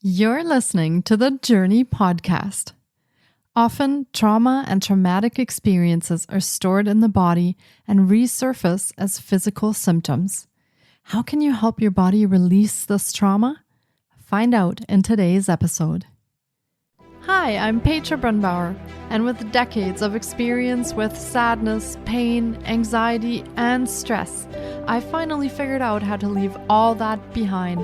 You're listening to the Journey podcast. Often, trauma and traumatic experiences are stored in the body and resurface as physical symptoms. How can you help your body release this trauma? Find out in today's episode. Hi, I'm Petra Brunbauer, and with decades of experience with sadness, pain, anxiety, and stress, I finally figured out how to leave all that behind.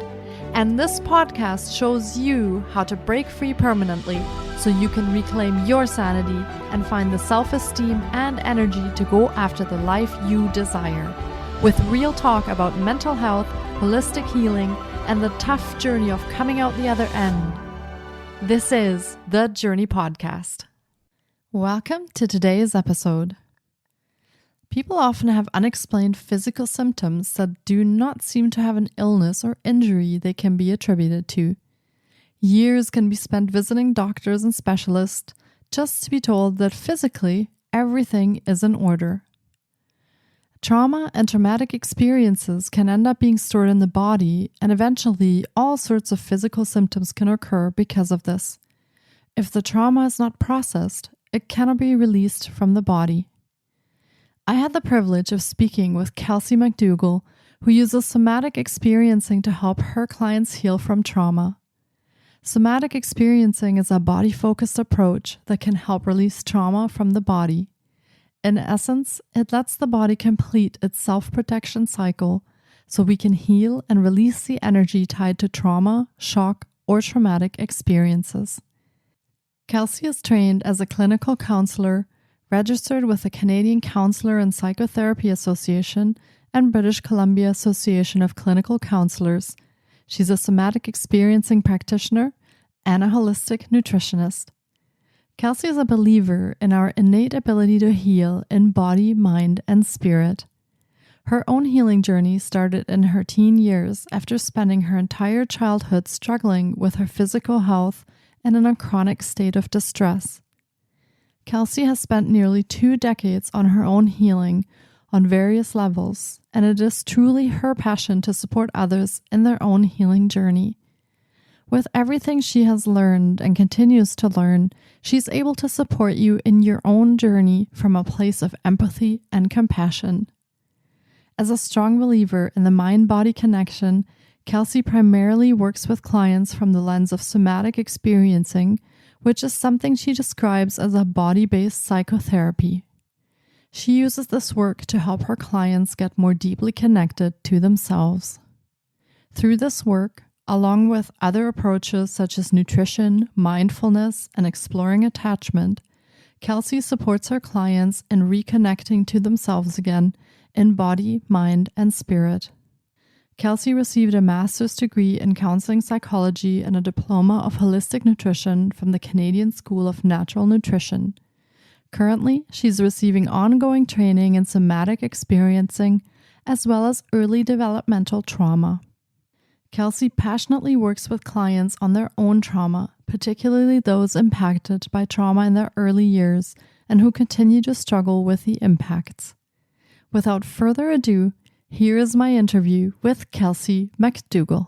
And this podcast shows you how to break free permanently so you can reclaim your sanity and find the self-esteem and energy to go after the life you desire. With real talk about mental health, holistic healing, and the tough journey of coming out the other end. This is the Journey Podcast. Welcome to today's episode. People often have unexplained physical symptoms that do not seem to have an illness or injury they can be attributed to. Years can be spent visiting doctors and specialists just to be told that physically everything is in order. Trauma and traumatic experiences can end up being stored in the body, and eventually all sorts of physical symptoms can occur because of this. If the trauma is not processed, it cannot be released from the body. I had the privilege of speaking with Kelsey MacDougall, who uses somatic experiencing to help her clients heal from trauma. Somatic experiencing is a body-focused approach that can help release trauma from the body. In essence, it lets the body complete its self-protection cycle so we can heal and release the energy tied to trauma, shock, or traumatic experiences. Kelsey is trained as a clinical counselor, registered with the Canadian Counselor and Psychotherapy Association and British Columbia Association of Clinical Counsellors. She's a somatic experiencing practitioner and a holistic nutritionist. Kelsey is a believer in our innate ability to heal in body, mind, and spirit. Her own healing journey started in her teen years after spending her entire childhood struggling with her physical health and in a chronic state of distress. Kelsey has spent nearly 2 decades on her own healing on various levels, and it is truly her passion to support others in their own healing journey. With everything she has learned and continues to learn, she's able to support you in your own journey from a place of empathy and compassion. As a strong believer in the mind-body connection, Kelsey primarily works with clients from the lens of somatic experiencing, which is something she describes as a body-based psychotherapy. She uses this work to help her clients get more deeply connected to themselves. Through this work, along with other approaches such as nutrition, mindfulness, and exploring attachment, Kelsey supports her clients in reconnecting to themselves again in body, mind, and spirit. Kelsey received a master's degree in counseling psychology and a diploma of holistic nutrition from the Canadian School of Natural Nutrition. Currently, she's receiving ongoing training in somatic experiencing as well as early developmental trauma. Kelsey passionately works with clients on their own trauma, particularly those impacted by trauma in their early years and who continue to struggle with the impacts. Without further ado, here is my interview with Kelsey MacDougall.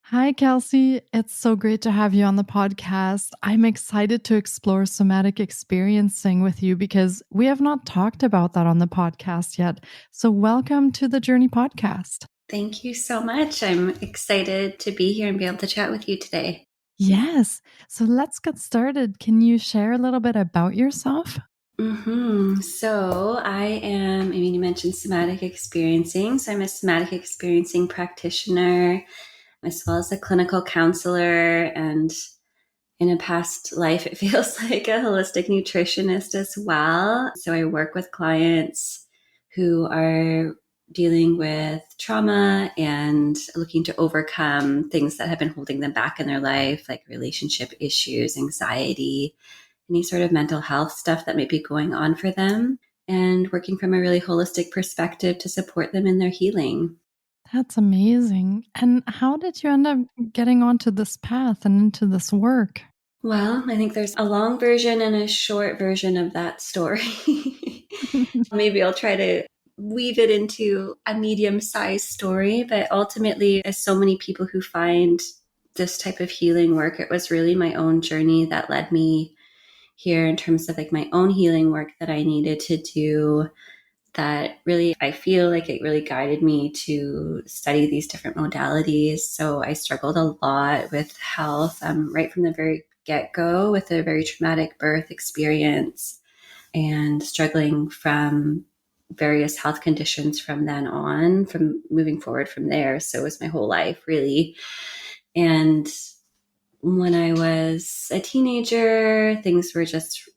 Hi, Kelsey. It's so great to have you on the podcast. I'm excited to explore somatic experiencing with you because we have not talked about that on the podcast yet. So welcome to the Journey Podcast. Thank you so much. I'm excited to be here and be able to chat with you today. Yes. So let's get started. Can you share a little bit about yourself? So you mentioned somatic experiencing. So I'm a somatic experiencing practitioner, as well as a clinical counselor. And in a past life, it feels like a holistic nutritionist as well. So I work with clients who are dealing with trauma and looking to overcome things that have been holding them back in their life, like relationship issues, anxiety, any sort of mental health stuff that might be going on for them, and working from a really holistic perspective to support them in their healing. That's amazing. And how did you end up getting onto this path and into this work? Well, I think there's a long version and a short version of that story. Maybe I'll try to weave it into a medium-sized story, but ultimately, as so many people who find this type of healing work, it was really my own journey that led me here in terms of like my own healing work that I needed to do, that really, I feel like it really guided me to study these different modalities. So I struggled a lot with health right from the very get-go with a very traumatic birth experience and struggling from various health conditions from then on, from moving forward from there. So it was my whole life, really. And when I was a teenager, things were just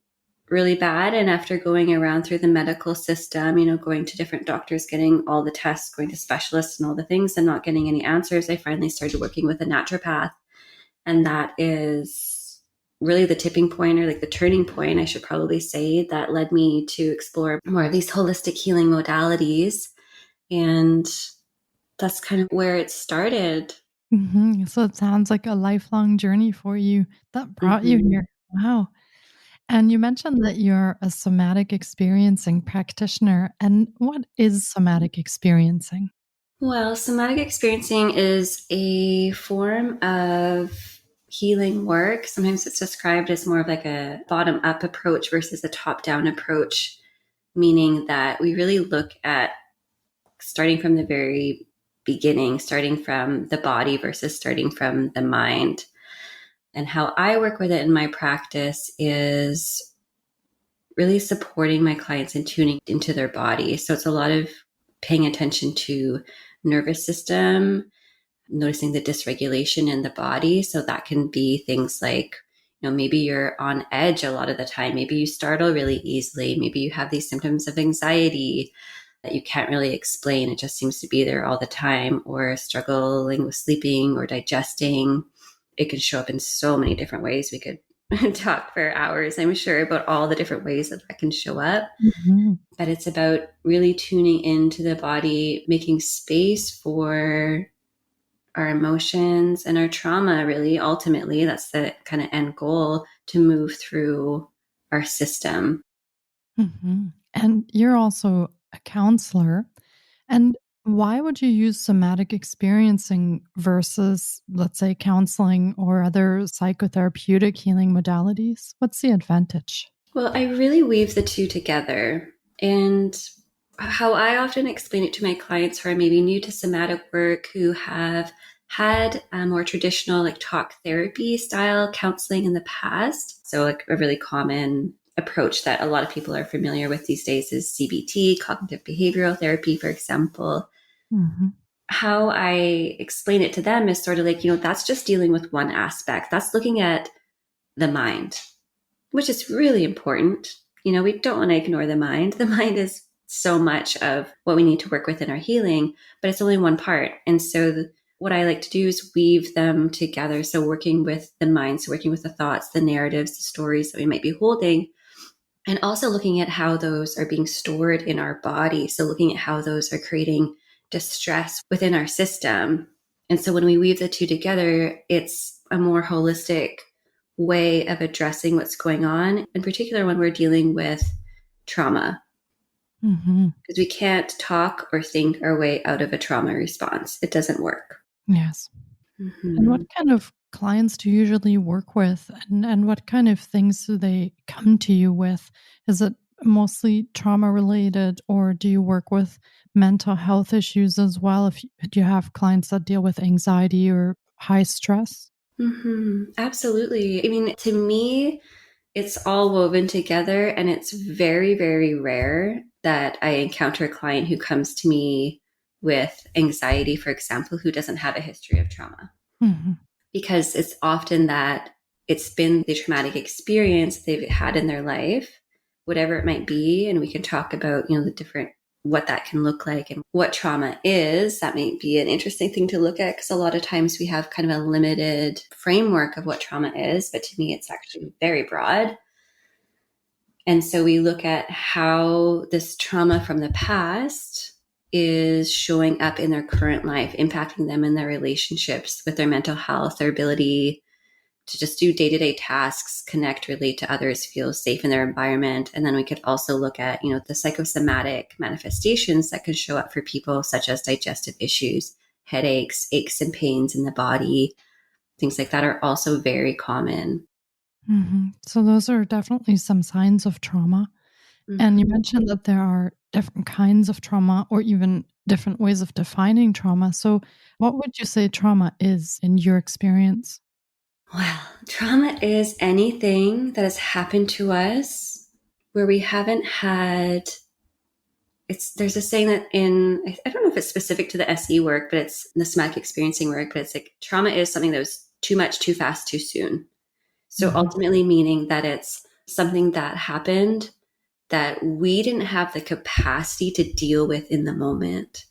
really bad. And after going around through the medical system, going to different doctors, getting all the tests, going to specialists and all the things and not getting any answers, I finally started working with a naturopath. And that is really the tipping point, or like the turning point, I should probably say, that led me to explore more of these holistic healing modalities. And that's kind of where it started. So it sounds like a lifelong journey for you that brought you Mm-hmm. here. Wow. And you mentioned that you're a somatic experiencing practitioner. And what is somatic experiencing? Well, somatic experiencing is a form of healing work. Sometimes it's described as more of like a bottom up approach versus a top down approach, meaning that we really look at starting from the very beginning, starting from the body versus starting from the mind. And how I work with it in my practice is really supporting my clients and tuning into their body. So it's a lot of paying attention to nervous system, noticing the dysregulation in the body. So that can be things like, maybe you're on edge a lot of the time. Maybe you startle really easily. Maybe you have these symptoms of anxiety that you can't really explain. It just seems to be there all the time, or struggling with sleeping or digesting. It can show up in so many different ways. We could talk for hours, I'm sure, about all the different ways that can show up. Mhm. But it's about really tuning into the body, making space for our emotions and our trauma, really. Ultimately, that's the kind of end goal, to move through our system. And you're also a counselor. And why would you use somatic experiencing versus, let's say, counseling or other psychotherapeutic healing modalities? What's the advantage? Well, I really weave the two together. And how I often explain it to my clients who are maybe new to somatic work, who have had a more traditional like talk therapy style counseling in the past. So like a really common approach that a lot of people are familiar with these days is CBT, cognitive behavioral therapy, for example. Mhm. How I explain it to them is sort of like, that's just dealing with one aspect. That's looking at the mind, which is really important. We don't want to ignore the mind. The mind is so much of what we need to work with in our healing, but it's only one part. And so what I like to do is weave them together. So working with the mind, so working with the thoughts, the narratives, the stories that we might be holding, and also looking at how those are being stored in our body. So looking at how those are creating distress within our system. And so when we weave the two together, it's a more holistic way of addressing what's going on, in particular when we're dealing with trauma, Mhm. because we can't talk or think our way out of a trauma response. It doesn't work. Yes. And what Mm-hmm. kind of clients do you usually work with? And what kind of things do they come to you with? Is it mostly trauma related, or do you work with mental health issues as well? Do you have clients that deal with anxiety or high stress? Mm-hmm. Absolutely. I mean, to me, it's all woven together, and it's very, very rare that I encounter a client who comes to me with anxiety, for example, who doesn't have a history of trauma, Mhm. because it's often that it's been the traumatic experience they've had in their life, whatever it might be. And we can talk about, the different, what that can look like and what trauma is. That might be an interesting thing to look at, because a lot of times we have kind of a limited framework of what trauma is, but to me, it's actually very broad. And so we look at how this trauma from the past is showing up in their current life, impacting them in their relationships, with their mental health, their ability to just do day-to-day tasks, connect, relate to others, feel safe in their environment. And then we could also look at, the psychosomatic manifestations that can show up for people, such as digestive issues, headaches, aches and pains in the body. Things like that are also very common. So those are definitely some signs of trauma. And you mentioned that there are different kinds of trauma or even different ways of defining trauma. So what would you say trauma is in your experience? Well, trauma is anything that has happened to us where we haven't had. There's a saying that I don't know if it's specific to the SE work, but it's the somatic experiencing work, but it's like trauma is something that was too much, too fast, too soon. So ultimately meaning that it's something that happened that we didn't have the capacity to deal with in the moment.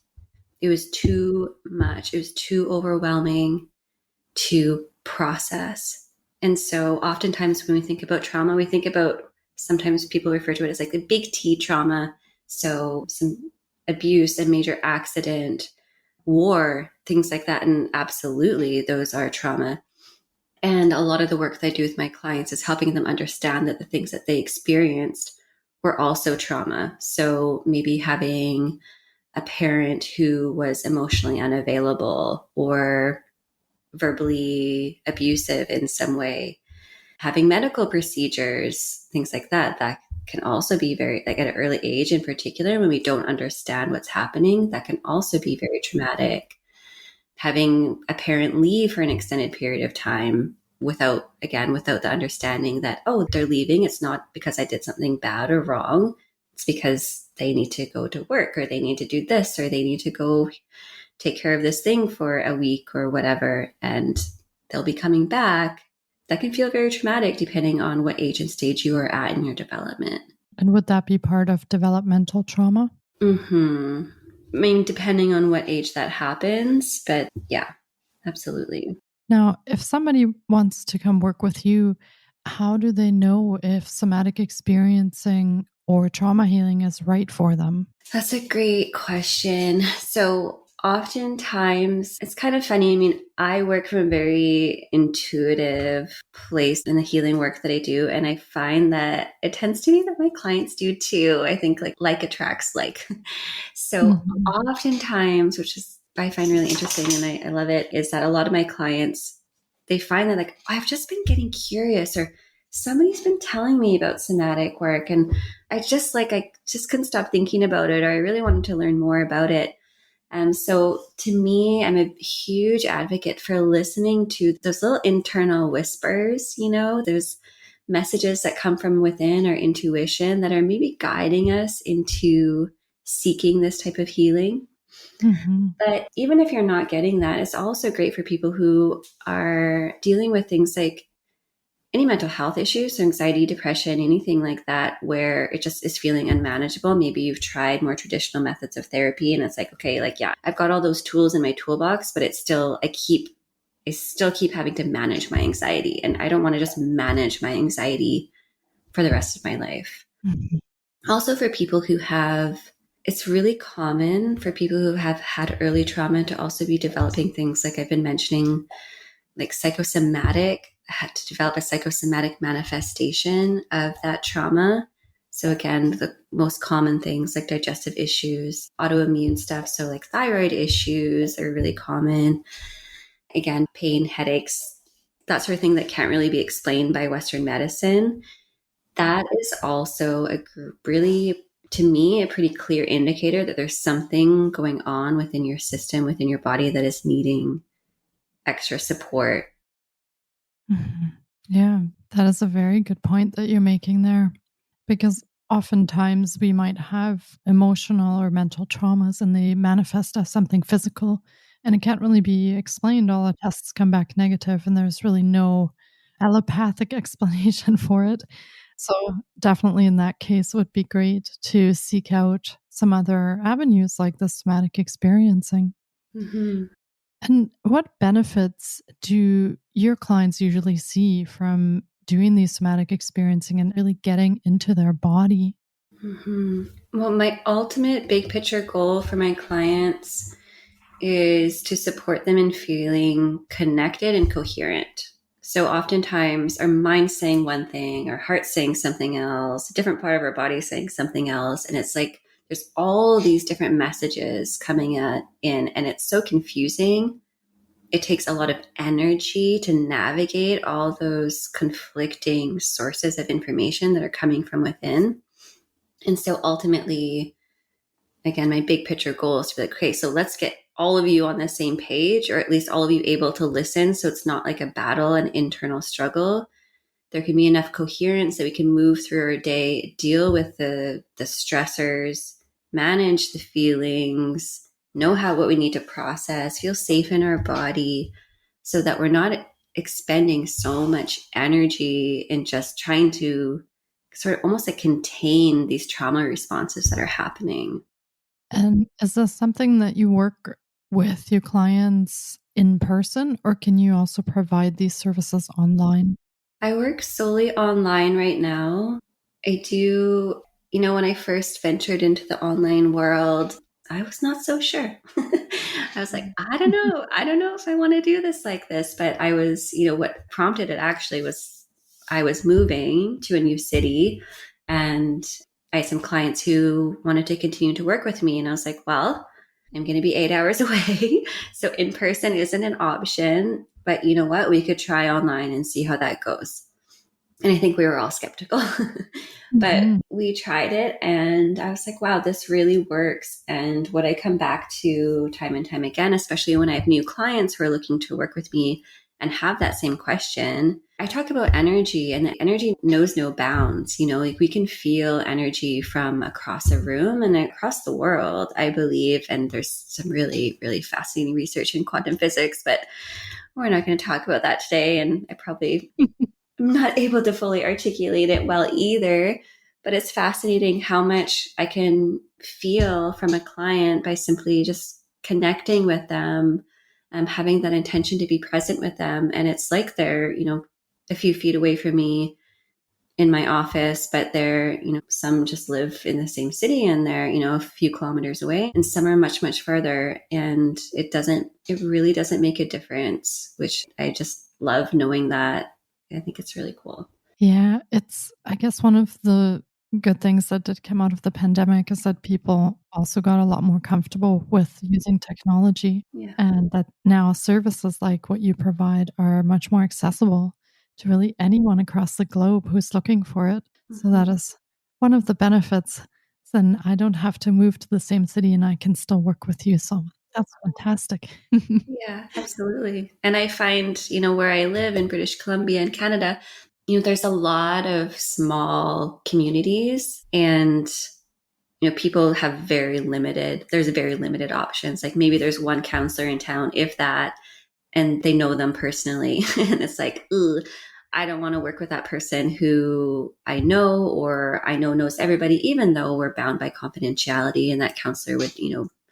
It was too much. It was too overwhelming to process. And so oftentimes when we think about trauma, we think about, sometimes people refer to it as like the big T trauma. So some abuse, a major accident, war, things like that. And absolutely, those are trauma. And a lot of the work that I do with my clients is helping them understand that the things that they experienced were also trauma. So maybe having a parent who was emotionally unavailable or verbally abusive in some way, having medical procedures, things like that, that can also be very, like at an early age in particular, when we don't understand what's happening, that can also be very traumatic. Having a parent leave for an extended period of time without the understanding that, oh, they're leaving. It's not because I did something bad or wrong. It's because they need to go to work, or they need to do this, or they need to go take care of this thing for a week or whatever. And they'll be coming back. That can feel very traumatic depending on what age and stage you are at in your development. And would that be part of developmental trauma? I mean, depending on what age that happens, but yeah, absolutely. Now, if somebody wants to come work with you, how do they know if somatic experiencing or trauma healing is right for them? That's a great question. So oftentimes it's kind of funny. I mean, I work from a very intuitive place in the healing work that I do. And I find that it tends to be that my clients do too. I think like attracts like. So oftentimes, which is I find really interesting and I love it, is that a lot of my clients, they find that like, I've just been getting curious, or somebody's been telling me about somatic work, and I just couldn't stop thinking about it, or I really wanted to learn more about it. So to me, I'm a huge advocate for listening to those little internal whispers, those messages that come from within, our intuition, that are maybe guiding us into seeking this type of healing. But even if you're not getting that, it's also great for people who are dealing with things like any mental health issues, so anxiety, depression, anything like that, where it just is feeling unmanageable. Maybe you've tried more traditional methods of therapy and it's like, okay, like, yeah, I've got all those tools in my toolbox, but it's still, I still keep having to manage my anxiety. And I don't want to just manage my anxiety for the rest of my life. Also for people who it's really common for people who have had early trauma to also be developing things like I've been mentioning, like had to develop a psychosomatic manifestation of that trauma. So again, the most common things like digestive issues, autoimmune stuff. So like thyroid issues are really common. Again, pain, headaches, that sort of thing that can't really be explained by Western medicine. That is also really, to me, a pretty clear indicator that there's something going on within your system, within your body, that is needing extra support. Yeah, that is a very good point that you're making there, because oftentimes we might have emotional or mental traumas and they manifest as something physical, and it can't really be explained. All the tests come back negative and there's really no allopathic explanation for it. So definitely in that case, it would be great to seek out some other avenues like the somatic experiencing. And what benefits do your clients usually see from doing these somatic experiencing and really getting into their body? Well, my ultimate big picture goal for my clients is to support them in feeling connected and coherent. So oftentimes our mind's saying one thing, our heart's saying something else, a different part of our body saying something else. And it's like there's all these different messages coming in, and it's so confusing. It takes a lot of energy to navigate all those conflicting sources of information that are coming from within. And so ultimately, again, my big picture goal is to be like, okay, so let's get all of you on the same page, or at least all of you able to listen. So it's not like a battle, an internal struggle. There can be enough coherence that we can move through our day, deal with the stressors, manage the feelings, know what we need to process, feel safe in our body, so that we're not expending so much energy in just trying to sort of almost like contain these trauma responses that are happening. And is this something that you work with your clients in person, or can you also provide these services online? I work solely online right now. I do, when I first ventured into the online world, I was not so sure. I was like, I don't know. I don't know if I want to do this like this. But I was, what prompted it actually was I was moving to a new city, and I had some clients who wanted to continue to work with me. And I was like, well, I'm going to be 8 hours away. So in person isn't an option. But you know what? We could try online and see how that goes. And I think we were all skeptical. But we tried it, and I was like, wow, this really works. And what I come back to time and time again, especially when I have new clients who are looking to work with me and have that same question, I talk about energy, and the energy knows no bounds. Like we can feel energy from across a room and across the world, I believe. And there's some really, really fascinating research in quantum physics, but we're not going to talk about that today. And I probably I'm not able to fully articulate it well either, but it's fascinating how much I can feel from a client by simply just connecting with them, having that intention to be present with them. And it's like they're, a few feet away from me in my office, but they're, some just live in the same city and they're, a few kilometers away, and some are much, much further. And it really doesn't make a difference, which I just love knowing that. I think it's really cool. Yeah, it's, I guess, one of the good things that did come out of the pandemic is that people also got a lot more comfortable with using technology, and that now services like what you provide are much more accessible to really anyone across the globe who's looking for it. So that is one of the benefits. Then I don't have to move to the same city and I can still work with you. So that's fantastic. Yeah, absolutely. And I find, where I live in British Columbia in Canada, there's a lot of small communities, and people have there's very limited options. Like maybe there's one counselor in town, if that, and they know them personally. And it's like, ooh, I don't want to work with that person who I know or I know knows everybody, even though we're bound by confidentiality, and that counselor would,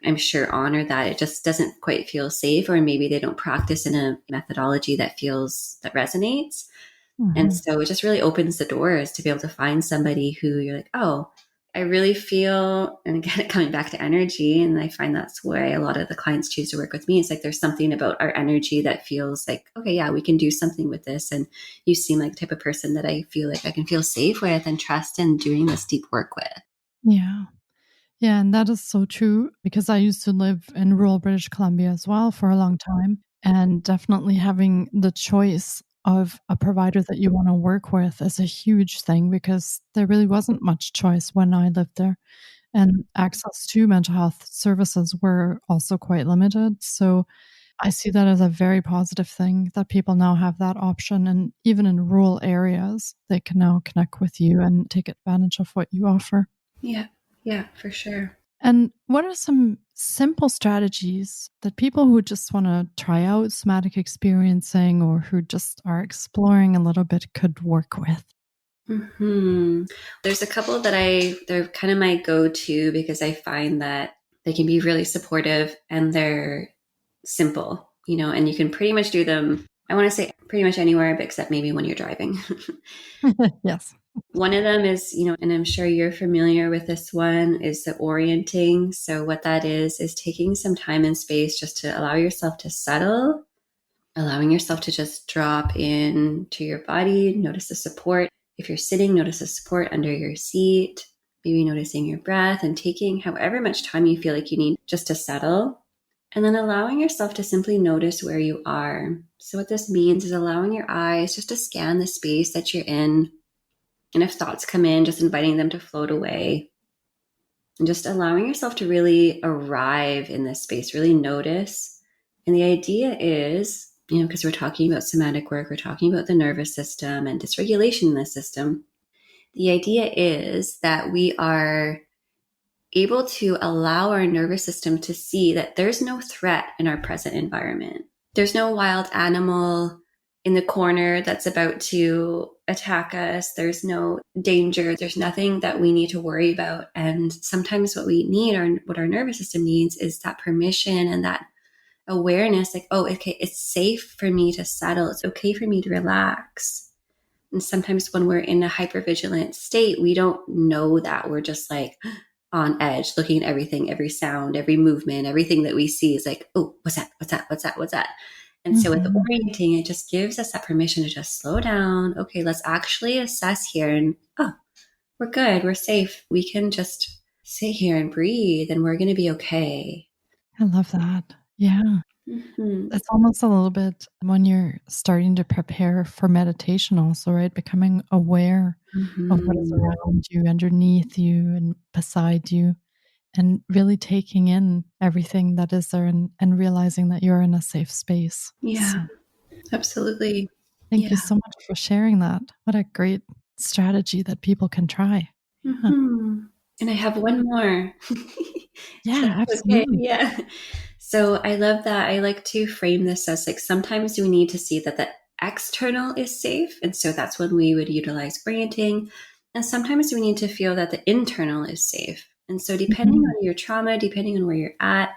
I'm sure honor that. It just doesn't quite feel safe, or maybe they don't practice in a methodology that resonates. And so it just really opens the doors to be able to find somebody who you're like, oh, I really feel, and again, coming back to energy, and I find that's why a lot of the clients choose to work with me. It's like there's something about our energy that feels like, okay, yeah, we can do something with this. And you seem like the type of person that I feel like I can feel safe with and trust in doing this deep work with. Yeah. Yeah, and that is so true, because I used to live in rural British Columbia as well for a long time. And definitely having the choice of a provider that you want to work with is a huge thing, because there really wasn't much choice when I lived there. And access to mental health services were also quite limited. So I see that as a very positive thing that people now have that option. And even in rural areas, they can now connect with you and take advantage of what you offer. Yeah, for sure. And what are some simple strategies that people who just want to try out somatic experiencing, or who just are exploring a little bit, could work with? There's a couple that they're kind of my go-to, because I find that they can be really supportive and they're simple, and you can pretty much do them, I want to say pretty much anywhere, but except maybe when you're driving. Yes. One of them is, and I'm sure you're familiar with this one, is the orienting. So what that is taking some time and space just to allow yourself to settle allowing yourself to just drop into your body, notice the support. If you're sitting, notice the support under your seat, maybe noticing your breath and taking however much time you feel like you need just to settle. And then allowing yourself to simply notice where you are. So what this means is allowing your eyes just to scan the space that you're in. And if thoughts come in, just inviting them to float away. And just allowing yourself to really arrive in this space, really notice. And the idea is, because we're talking about somatic work, we're talking about the nervous system and dysregulation in the system. The idea is that we are able to allow our nervous system to see that there's no threat in our present environment. There's no wild animal in the corner that's about to attack us. There's no danger. There's nothing that we need to worry about. And sometimes what we need, or what our nervous system needs, is that permission and that awareness, like, oh, okay, it's safe for me to settle. It's okay for me to relax. And sometimes when we're in a hypervigilant state, we don't know that. We're just like on edge, looking at everything, every sound, every movement, everything that we see is like, oh, what's that? What's that? What's that? What's that? And so with orienting, it just gives us that permission to just slow down. Okay, let's actually assess here, and we're good. We're safe. We can just sit here and breathe, and we're going to be okay. I love that. Yeah. It's almost a little bit when you're starting to prepare for meditation also, right? Becoming aware of what is around you, underneath you, and beside you, and really taking in everything that is there and realizing that you're in a safe space. Yeah, so, absolutely. Thank you so much for sharing that. What a great strategy that people can try. And I have one more. Yeah, absolutely. Okay. Yeah. So I love that. I like to frame this as like, sometimes we need to see that the external is safe. And so that's when we would utilize orienting. And sometimes we need to feel that the internal is safe. And so depending on your trauma, depending on where you're at,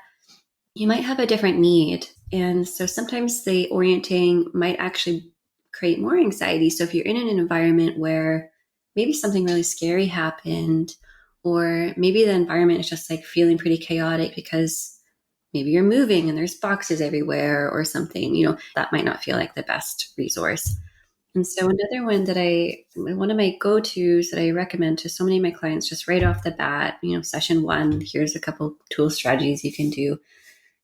you might have a different need. And so sometimes the orienting might actually create more anxiety. So if you're in an environment where maybe something really scary happened, or maybe the environment is just like feeling pretty chaotic because maybe you're moving and there's boxes everywhere or something, that might not feel like the best resource. And so another one one of my go-tos that I recommend to so many of my clients just right off the bat, session 1, here's a couple tool strategies you can do,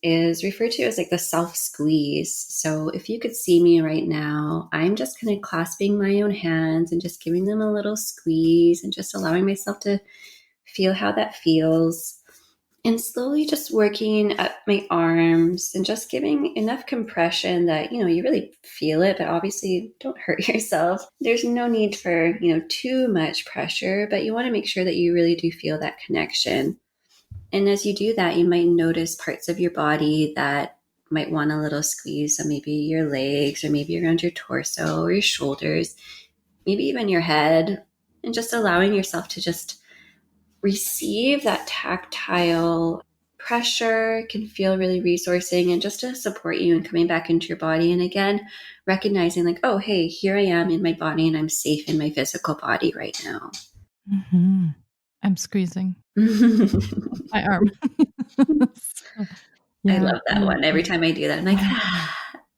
is referred to as like the self squeeze. So if you could see me right now, I'm just kind of clasping my own hands and just giving them a little squeeze and just allowing myself to feel how that feels. And slowly just working up my arms and just giving enough compression that, you really feel it, but obviously don't hurt yourself. There's no need for, too much pressure, but you want to make sure that you really do feel that connection. And as you do that, you might notice parts of your body that might want a little squeeze. So maybe your legs, or maybe around your torso or your shoulders, maybe even your head, and just allowing yourself to just receive that tactile pressure can feel really resourcing, and just to support you in coming back into your body. And again, recognizing like, oh, hey, here I am in my body and I'm safe in my physical body right now. I'm squeezing my arm. I love that one. Every time I do that, I'm like,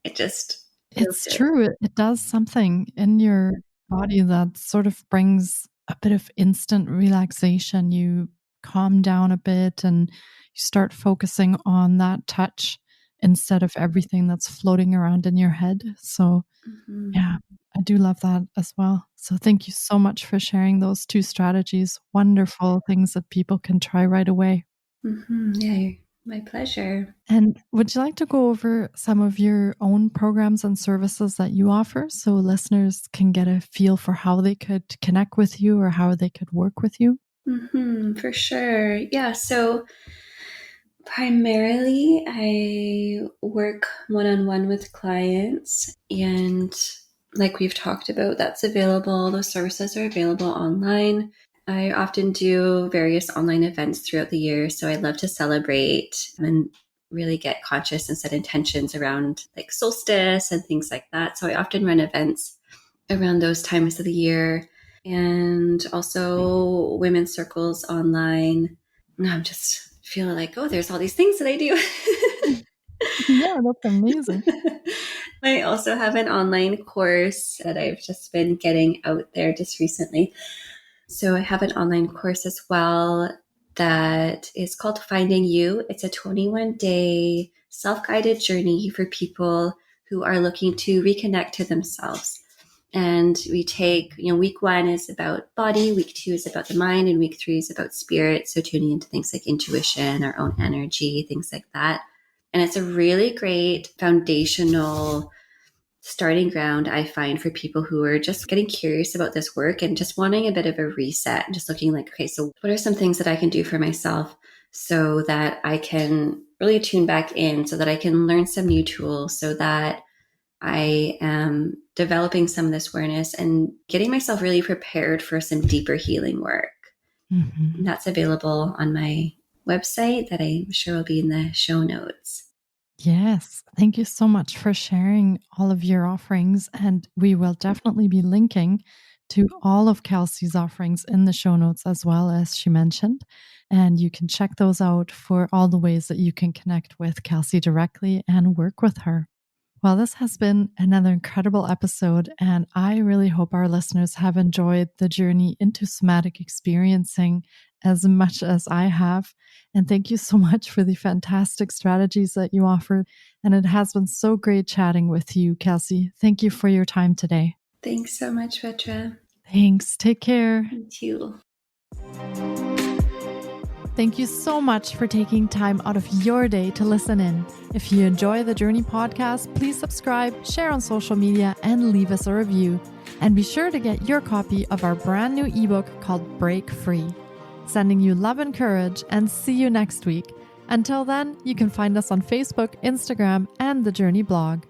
it just it's true. It does something in your body that sort of brings a bit of instant relaxation. You calm down a bit and you start focusing on that touch instead of everything that's floating around in your head. So, yeah, I do love that as well. So thank you so much for sharing those 2 strategies. Wonderful things that people can try right away. Yeah, my pleasure. And would you like to go over some of your own programs and services that you offer so listeners can get a feel for how they could connect with you or how they could work with you? For sure. Yeah. So primarily, I work one-on-one with clients, and like we've talked about, that's available. Those services are available online. I often do various online events throughout the year. So I love to celebrate and really get conscious and set intentions around like solstice and things like that. So I often run events around those times of the year, and also women's circles online. And I'm just feeling like, oh, there's all these things that I do. Yeah, that's amazing. I also have an online course that I've just been getting out there just recently. So I have an online course as well that is called Finding You. It's a 21-day self-guided journey for people who are looking to reconnect to themselves. And we take, week 1 is about body, week 2 is about the mind, and week 3 is about spirit. So tuning into things like intuition, our own energy, things like that. And it's a really great foundational starting ground, I find, for people who are just getting curious about this work and just wanting a bit of a reset and just looking like, okay, so what are some things that I can do for myself so that I can really tune back in, so that I can learn some new tools, so that I am developing some of this awareness and getting myself really prepared for some deeper healing work. Mm-hmm. And that's available on my website that I'm sure will be in the show notes. Yes. Thank you so much for sharing all of your offerings. And we will definitely be linking to all of Kelsey's offerings in the show notes as well, as she mentioned. And you can check those out for all the ways that you can connect with Kelsey directly and work with her. Well, this has been another incredible episode, and I really hope our listeners have enjoyed the journey into somatic experiencing as much as I have. And thank you so much for the fantastic strategies that you offered. And it has been so great chatting with you, Kelsey. Thank you for your time today. Thanks so much, Petra. Thanks. Take care. You too. Thank you so much for taking time out of your day to listen in. If you enjoy the Journey podcast, please subscribe, share on social media, and leave us a review. And be sure to get your copy of our brand new ebook called Break Free. Sending you love and courage, and see you next week. Until then, you can find us on Facebook, Instagram, and the Journey blog.